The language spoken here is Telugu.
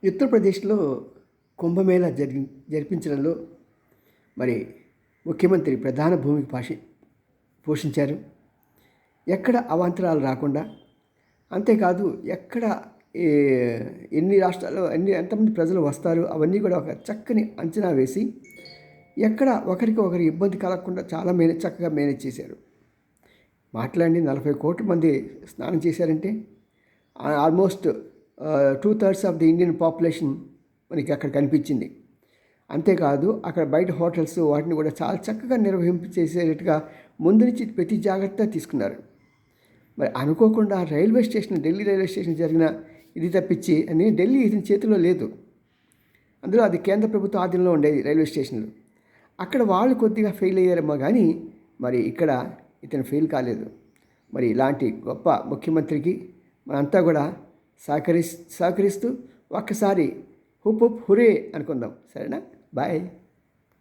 ఉత్తరప్రదేశ్లో కుంభమేళా జరిపించడంలో మరి ముఖ్యమంత్రి ప్రధాన భూమికి పోషించారు. ఎక్కడ అవాంతరాలు రాకుండా, అంతేకాదు ఎక్కడ ఎన్ని రాష్ట్రాల్లో ఎంతమంది ప్రజలు వస్తారు అవన్నీ కూడా ఒక చక్కని అంచనా వేసి ఎక్కడ ఒకరికి ఒకరి ఇబ్బంది కలగకుండా చాలా చక్కగా మేనేజ్ చేశారు. మాట్లాడి 40 కోట్ల మంది స్నానం చేశారంటే almost 2/3 of the Indian population మనకి అక్కడ కనిపించింది. అంతేకాదు అక్కడ బయట హోటల్స్ వాటిని కూడా చాలా చక్కగా నిర్వహింపు చేసేటట్టుగా ముందు నుంచి ప్రతి జాగ్రత్త తీసుకున్నారు. మరి అనుకోకుండా ఢిల్లీ రైల్వే స్టేషన్ జరిగిన ఇది తప్పించి అని ఢిల్లీ ఇతని చేతిలో లేదు. అందులో అది కేంద్ర ప్రభుత్వ ఆధీనంలో ఉండేది రైల్వే స్టేషన్లు. అక్కడ వాళ్ళు కొద్దిగా ఫెయిల్ అయ్యారేమో కానీ మరి ఇక్కడ ఇతను ఫెయిల్ కాలేదు. మరి ఇలాంటి గొప్ప ముఖ్యమంత్రికి మనంతా కూడా సహకరిస్తూ ఒక్కసారి హుప్ హుప్ హురే అనుకుందాం. సరేనా? బాయ్.